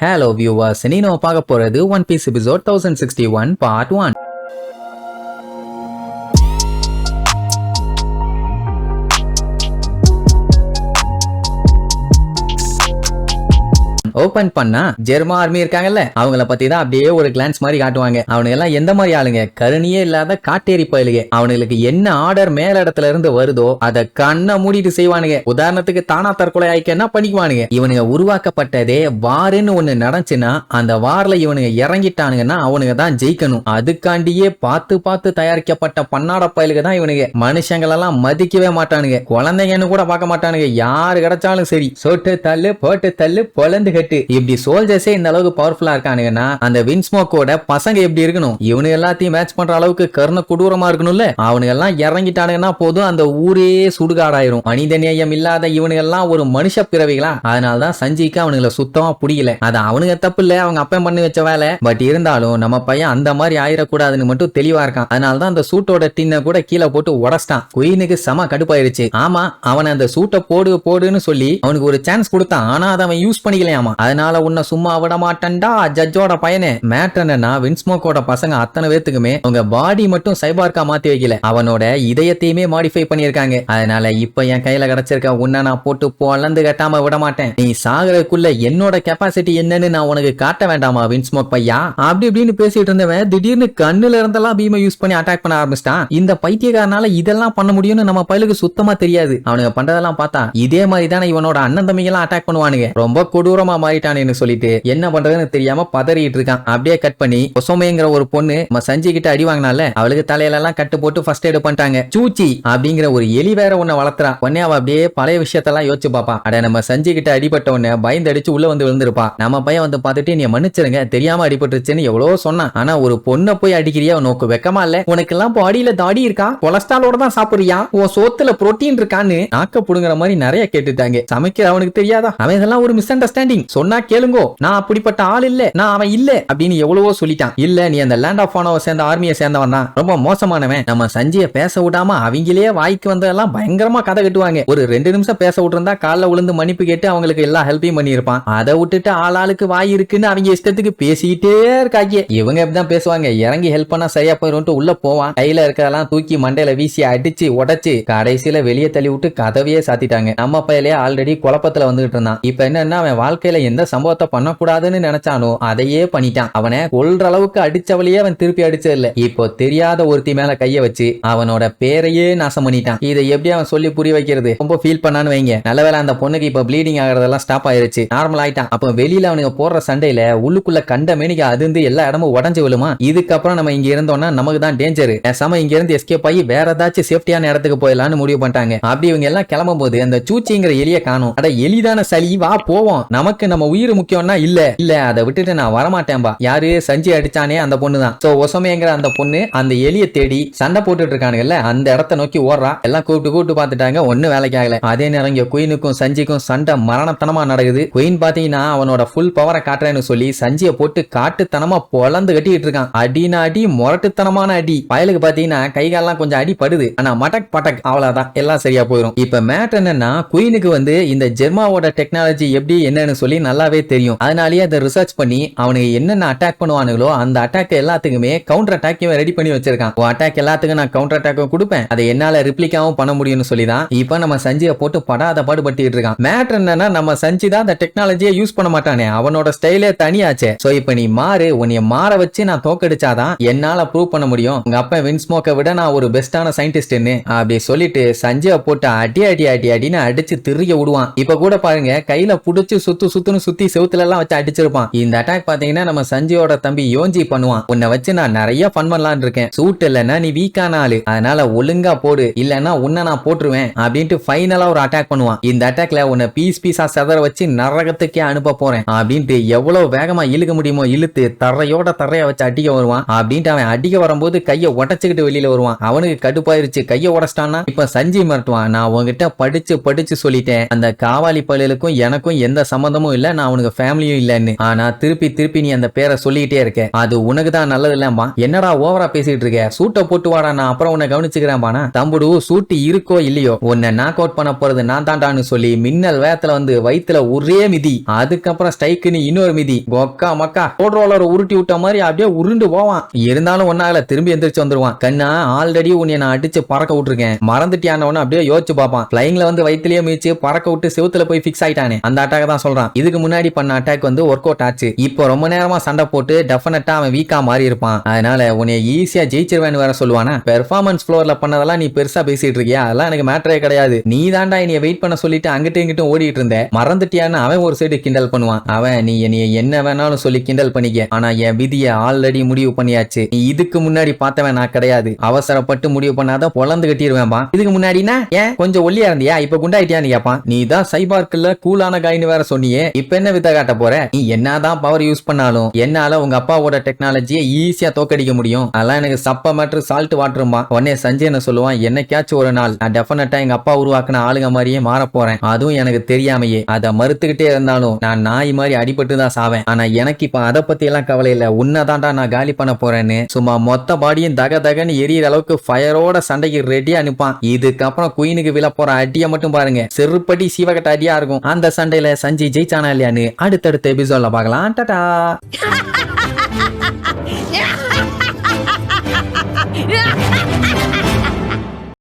Hello viewers, நீ நம்ம பார்க்க போறது one piece episode 1061 part 1. Open பண்ணா ஜெர்மா ஆர்மி இருக்காங்கல்ல, அவங்கள பத்தி தான் அப்படியே ஒரு கிளான்ஸ் மாதிரி காட்டுவாங்க. அவனுங்க எல்லாம் எந்த மாதிரி ஆளுங்க, கருணியே இல்லாத காட்டேரி பயலுங்க. அவனுங்களுக்கு என்ன ஆர்டர் மேல இடத்துல இருந்து வருதோ அதை கண்ணை மூடிட்டு செய்வானுங்க. உதாரணத்துக்கு தானா தற்கொலை ஆயிக்கன்னா பண்ணிக்குவானுங்க. இவனுங்க உருவாக்கப்பட்டதே வாருன்னு ஒண்ணு நடந்துச்சுன்னா அந்த வார்ல இவனுங்க இறங்கிட்டானுங்கன்னா அவனுங்க தான் ஜெயிக்கணும். அதுக்காண்டியே பார்த்து பார்த்து தயாரிக்கப்பட்ட பன்னாட பயலுக்கு தான் இவனுங்க. மனுஷங்களெல்லாம் மதிக்கவே மாட்டானுங்க, குழந்தைங்கன்னு கூட பார்க்க மாட்டானுங்க. யாரு கிடைச்சாலும் சரி சொட்டு தள்ளு போட்டு தள்ளு பொலந்து இப்படி சோல்ஜர்ஸே இந்த அளவுக்கு பவர்ஃபுல்லா இருக்கானுங்கன்னா அந்த வின்ஸ்மோக்கோட பசங்க எப்படி இருக்கணும்? இவனு எல்லாத்தையும் மேட்ச் பண்ற அளவுக்கு கர்ண கொடூரமா இருக்கணும்ல. அவனுங்க எல்லாம் இறங்கிட்டானுங்கன்னா போதும் அந்த ஊரே சுடுகாடாயிரும். மனித நேயம் இல்லாத இவனுங்க எல்லாம் ஒரு மனுஷ பிறவிகளா? அதனாலதான் சஞ்சிக்கு அவனுங்களை சுத்தமா பிடிக்கல. அது அவனுங்க தப்பு இல்ல, அவங்க அப்பன் பண்ணி வச்ச வேலை. பட் இருந்தாலும் நம்ம பையன் அந்த மாதிரி ஆயிடக்கூடாதுன்னு மட்டும் தெளிவா இருக்கான். அதனாலதான் அந்த சூட்டோட டின்ன கூட கீழே போட்டு உடச்சிட்டான். குயினுக்கு செம கடுப்பாயிருச்சு. ஆமா, அவன் அந்த சூட்டை போடுன்னு சொல்லி அவனுக்கு ஒரு சான்ஸ் கொடுத்தான். ஆனா அதை அவன் யூஸ் பண்ணிக்கலையாமா. அதனால உன்னை சும்மா விட மாட்டேன்டா ஜட்ஜோட பையனே. மேட்டர் என்னன்னா வின்ஸ்மோக்கோட பசங்க அத்தனை பேத்துக்குமே அவங்க பாடி மட்டும் சைபார்க்கா மாத்தி வைக்கல, அவனோட இதயத்தையுமே மாடிஃபை பண்ணிருக்காங்க. அதனால இப்ப என் கையில கிடைச்சிருக்க உன்னை நான் போட்டு பொலந்து கட்டாம விட மாட்டேன். நீ சாகறதுக்குள்ள என்னோட கெப்பாசிட்டி என்னன்னு நான் உனக்கு காட்ட வேண்டாமா வின்ஸ்மோக் பையா? அப்படி இப்படின்னு பேசிட்டு இருந்தவன் திடீர்னு கண்ணுல இருந்தெல்லாம் பீமை யூஸ் பண்ணி அட்டாக் பண்ண ஆரம்பிச்சிட்டான். இந்த பைத்தியக்காரனால இதெல்லாம் பண்ண முடியும்னு நம்ம பையலுக்கு சுத்தமா தெரியாது. அவனுங்க பண்றதெல்லாம் பார்த்தா இதே மாதிரி தானே இவனோட அண்ணன் தம்பிங்க எல்லாம் அட்டாக் பண்ணுவானுங்க. ரொம்ப கொடூரமா மாறிட்டானு சொல்லிட்டு என்ன பண்றதுன்னு தெரியாம பதறிட்டு இருக்கான். அப்படியே கட் பண்ணி ஒசோமேங்கிற ஒரு பொண்ணு நம்ம சஞ்சி கிட்ட அடி வாங்கினால அவளுக்கு தலையில எல்லாம் கட்டு போட்டு ஃபர்ஸ்ட் எய்ட் பண்ணிட்டாங்க. சூச்சி அப்படிங்கிற ஒரு எலி வேற ஒன்ன வளர்த்துறா. உடனே அவ அப்படியே பழைய விஷயத்தெல்லாம் யோசிச்சு பாப்பா. அட நம்ம சஞ்சி கிட்ட அடிபட்ட உடனே பயந்து அடிச்சு உள்ள வந்து விழுந்திருப்பா. நம்ம பையன் வந்து பார்த்துட்டு நீ மன்னிச்சிருங்க தெரியாம அடிபட்டுருச்சுன்னு எவ்வளவு சொன்னான். ஆனா ஒரு பொண்ணை போய் அடிக்கிறியா? நோக்கு வெக்கமா இல்ல உனக்கு எல்லாம்? பாடியில தாடி இருக்கா? கொலஸ்ட்ராலோட தான் சாப்பிடுறியா? உன் சோத்துல புரோட்டீன் இருக்கான்னு நாக்க புடுங்குற மாதிரி நிறைய கேட்டுட்டாங்க. சமைக்கிற அவனுக்கு தெரியாதா? அவன் இதெல்லாம் ஒரு மிஸ் அண்டர்ஸ்டாண்டிங். சொன்னா கேளுங்கோ, நான் அப்படிப்பட்ட ஆள் இல்ல, நான் அவன் இல்ல அப்படின்னு எவ்வளவோ சொல்லிட்டான். இல்ல நீ அந்த லேண்ட் ஆஃப் ஆனோவை சேர்ந்த ஆர்மியை சேர்ந்தவன் தான், ரொம்ப மோசமானவன். நம்ம சஞ்சியை பேச விடாம அவங்களே வாய்க்கு வந்ததெல்லாம் பயங்கரமா கதை கட்டுவாங்க. ஒரு 2 நிமிஷம் பேச விட்டுருந்தா காலைல விழுந்து மன்னிப்பு கேட்டு அவங்களுக்கு எல்லா ஹெல்ப்பையும் பண்ணியிருப்பான். அதை விட்டுட்டு ஆளாளுக்கு வாய் இருக்குன்னு அவங்க இஷ்டத்துக்கு பேசிட்டே இருக்காங்க. இவங்க எப்படிதான் பேசுவாங்க, இறங்கி ஹெல்ப் பண்ணா சரியா போயிரும் உள்ள போவான். கையில இருக்கிறதெல்லாம் தூக்கி மண்டையில வீசி அடிச்சு உடைச்சு கடைசியில வெளியே தள்ளி விட்டு கதவையே சாத்திட்டாங்க. நம்ம பையலே ஆல்ரெடி குழப்பத்துல வந்துகிட்டு இருந்தான். இப்ப என்னன்னா அவன் வாழ்க்கையில எந்த சம்பவத்தை பண்ணக்கூடாதுன்னு நினைச்சானோ அதையே பண்ணிட்டான். அவனை கொல்ற அளவுக்கு அடிச்சவளையே அவன் திருப்பி அடிச்சது இல்ல, இப்போ தெரியாத ஒருத்தி மேல கைய வச்சு அவனோட பேரையே நாசம் பண்ணிட்டான். இதை எப்படி அவன் சொல்லி புரிய வைக்கிறது? ரொம்ப ஃபீல் பண்ணான்னு வைங்க. நல்லவேளை அந்த பொண்ணுக்கு இப்ப ப்ளீடிங் ஆகிறதெல்லாம் ஸ்டாப் ஆயிருச்சு, நார்மல் ஆயிட்டான். அப்ப வெளியில அவனுக்கு போடுற சண்டையில உள்ளுக்குள்ள கண்ட மேனிக்கு அதிர்ந்து எல்லா இடமும் உடஞ்சு விழுமா. இதுக்கப்புறம் நம்ம இங்க இருந்தோம்னா நமக்கு தான் டேஞ்சர். பேசாம இங்க இருந்து எஸ்கேப் ஆகி வேற ஏதாச்சும் சேஃப்டியான இடத்துக்கு போயிடலாம்னு முடிவு பண்ணிட்டாங்க. அப்படி இவங்க எல்லாம் கிளம்பும் போது அந்த சூச்சிங்கிற எலிய காணும். அட எலிதான சளி, வா போவோம், நமக்கு நம்ம உயிர் முக்கியம்னா இல்ல இல்ல அதை விட்டுட்டு நான் வரமாட்டேன்பா. யாரு? சஞ்சி அடிச்சானே அந்த பொண்ணு தான். சோ ஒசமேங்கிற அந்த பொண்ணு அந்த எலிய தேடி சண்டை போட்டுட்டு இருக்கானுங்கல்ல, அந்த இடத்த நோக்கி ஓடுறா. எல்லாம் கூப்பிட்டு பார்த்துட்டாங்க, ஒண்ணு வேலைக்கு ஆகல. அதே நேரம் இங்க குயினுக்கும் சஞ்சிக்கும் சண்டை மரணத்தனமா நடக்குது. குயின் பாத்தீங்கன்னா அவனோட ஃபுல் பவரை காட்டுறேன்னு சொல்லி சஞ்சியை போட்டு காட்டுத்தனமா பொலந்து கட்டிட்டு இருக்கான். அடினா அடி, முரட்டுத்தனமான அடி. பயலுக்கு பாத்தீங்கன்னா கைகாலெல்லாம் கொஞ்சம் அடி படுது, ஆனா மடக் பட்டக் அவ்வளவுதான், எல்லாம் சரியா போயிடும். இப்ப மேட்டர் என்னன்னா குயினுக்கு வந்து இந்த ஜெர்மாவோட டெக்னாலஜி எப்படி என்னன்னு சொல்லி நல்லாவே தெரியும். அதனாலேயே அதை ரிசர்ச் பண்ணி அவனுக்கு என்னென்ன அட்டாக் பண்ணுவானுங்களோ அந்த அட்டாக் எல்லாத்துக்குமே கவுண்டர் அட்டாக் ரெடி பண்ணி வச்சிருக்கான். அட்டாக் எல்லாத்துக்கும் நான் கவுண்டர் அட்டாக் கொடுப்பேன், அதை என்னால ரிப்ளிகாவும் பண்ண முடியும்னு சொல்லிதான் இப்ப நம்ம சஞ்சியை போட்டு படாத பாடுபட்டு இருக்கான். மேட்டர் என்னன்னா நம்ம சஞ்சி தான் அந்த டெக்னாலஜியை யூஸ் பண்ண மாட்டானே, அவனோட ஸ்டைலே தனியாச்சே. சோ இப்ப நீ மாறு, உன்னைய மாற வச்சு நான் தோக்கடிச்சாதான் என்னால ப்ரூவ் பண்ண முடியும் உங்க அப்பா வின்ஸ்மோக்கை விட நான் ஒரு பெஸ்டான சயின்டிஸ்ட்னு அப்படி சொல்லிட்டு சஞ்சியை போட்டு அடி அடி அடி அடின்னு அடிச்சு திரிய விடுவான். இப்ப கூட பாருங்க கையில புடிச்சு சுத்துன்னு சுத்தி செவுத்துல எல்லாம் வச்சு அடிச்சிருப்பான். இந்த அட்டாக் பாத்தீங்கன்னா நம்ம சஞ்சியோட தம்பி யோஞ்சி பண்ணுவான். உன்னை வச்சு நான் நிறைய ஃபன் பண்ணலாம்னு இருக்கேன், சூட் இல்லைன்னா நீ வீக்கான ஆளு, அதனால ஒழுங்கா போடு, இல்லன்னா உன்னை நான் போட்டுருவேன் அப்படின்ட்டு ஃபைனலா ஒரு அட்டாக் பண்ணுவான். இந்த அட்டாக்ல உன்னை பீஸா செதற வச்சு நரகத்துக்கே அனுப்ப போறேன் அப்படின்ட்டு எவ்வளவு வேகமா இழுக்க முடியுமோ இழுத்து தரைய வச்சு அடிக்க வருவான். அப்படின்ட்டு அவன் அடிக்க வரும்போது கையை உடச்சுக்கிட்டு வெளியில வருவான். அவனுக்கு கடுப்பாயிருச்சு, கையை உடச்சிட்டான்னா இப்ப சஞ்சி மிரட்டுவான், நான் உங்ககிட்ட படிச்சு சொல்லிட்டேன், அந்த காவாலி பள்ளிகளுக்கும் எனக்கும் எந்த சம்பந்தமும் பணமும் இல்ல, நான் உனக்கு ஃபேமிலியும் இல்லன்னு. ஆனா திருப்பி திருப்பி நீ அந்த பேரை சொல்லிட்டே இருக்க, அது உனக்கு தான் நல்லது இல்லம்பா. என்னடா ஓவரா பேசிட்டு இருக்க, சூட்டை போட்டு வாடா, நான் அப்புறம் உன்னை கவனிச்சுக்கிறேன்பானா. தம்புடு சூட்டு இருக்கோ இல்லையோ, உன்னை நாக் அவுட் பண்ண போறது நான் தாண்டான்னு சொல்லி மின்னல் வேகத்துல வந்து வயித்துல ஒரே மிதி, அதுக்கப்புறம் ஸ்ட்ரைக்குன்னு இன்னொரு மிதி, கொக்கா மக்கா ரோலர் உருட்டி விட்ட மாதிரி அப்படியே உருண்டு போவான். இருந்தாலும் ஒன்னால திரும்பி எந்திரிச்சு வந்துருவான். கண்ணா ஆல்ரெடி உன்னை நான் அடிச்சு பறக்க விட்டுருக்கேன், மறந்துட்டியானவன அப்படியே யோசிச்சு பார்ப்பான். பிளைங்ல வந்து வயிற்றுலயே மீச்சு பறக்க விட்டு செவுத்துல போய் பிக்ஸ் ஆயிட்டானே, அந்த அட்டாக் தான் சொல்றான். இதுக்கு முன்னாடி பண்ண அட்டாக் வந்து ஒர்க் அவுட் ஆச்சு. இப்போ ரொம்ப நேரமா சண்டை போட்டு டெஃபினட்டா அவன் வீக்கா மாறி இருப்பான். அதனால உன்னை ஈஸியா ஜெயிச்சிருவேன்னு வேற சொல்லுவானா. பெர்ஃபார்மன்ஸ் ஃப்ளோர்ல பண்ணதெல்லாம் நீ பெருசா பேசிட்டு இருக்கியா, அதெல்லாம் எனக்கு மேட்டரே கிடையாது. நீ தாண்டா என்னைய வெயிட் பண்ண சொல்லிட்டு அங்கிட்டும் இங்கிட்டும் ஓடிட்டு இருந்த, மறந்துட்டியான்னு அவன் ஒரு சைடு கிண்டல் பண்ணுவான். அவன் நீ என்னைய என்ன வேணாலும் சொல்லி கிண்டல் பண்ணிக்க, ஆனா என் விதியை ஆல்ரெடி முடிவு பண்ணியாச்சு. நீ இதுக்கு முன்னாடி பார்த்தவன் நான் கிடையாது, அவசரப்பட்டு முடிவு பண்ணாத பொழந்து கட்டிடுவேன்பா. இதுக்கு முன்னாடினா ஏன் கொஞ்சம் ஒல்லியா இருந்தியா, இப்ப குண்டாயிட்டியான்னு கேட்பான். நீ தான் சைபார்க்குல கூலான காயின்னு வேற சொன்னியே, இப்ப என்ன வித்த காட்ட போற? நீ என்னதான் பவர் யூஸ் பண்ணாலும் என்னால உங்க அப்பாவோட டெக்னாலஜியை ஈஸியா தோக்கடிக்க முடியும், அதெல்லாம் எனக்கு சப்ப மேட்ரு சால்ட் வாட்டருமா. உடனே சஞ்சய் என்ன சொல்லுவான், என்னைக்காச்சும் ஒரு நாள் நான் டெஃபினட்டா எங்க அப்பா உருவாக்குன ஆளுங்க மாதிரியே மாற போறேன், அதுவும் எனக்கு தெரியாமையே. அதை மறுத்துக்கிட்டே இருந்தாலும் நான் நாய் மாதிரி அடிபட்டு தான் சாவேன். ஆனா எனக்கு இப்ப அதை பத்தி எல்லாம் கவலை இல்ல, உன்னதான்டா நான் காலி பண்ண போறேன்னு சும்மா மொத்த பாடியும் தக தகன்னு எரியற அளவுக்கு ஃபயரோட சண்டைக்கு ரெடியா அனுப்பான். இதுக்கப்புறம் குயினுக்கு விழ போற அடியை மட்டும் பாருங்க, செருப்படி சீவகட்ட அடியா இருக்கும். அந்த சண்டையில சஞ்சய் ஜெயிச்சானா இல்லையான்னு அடுத்தடுத்த எபிசோட்ல பார்க்கலாம். டாடா. Yeah!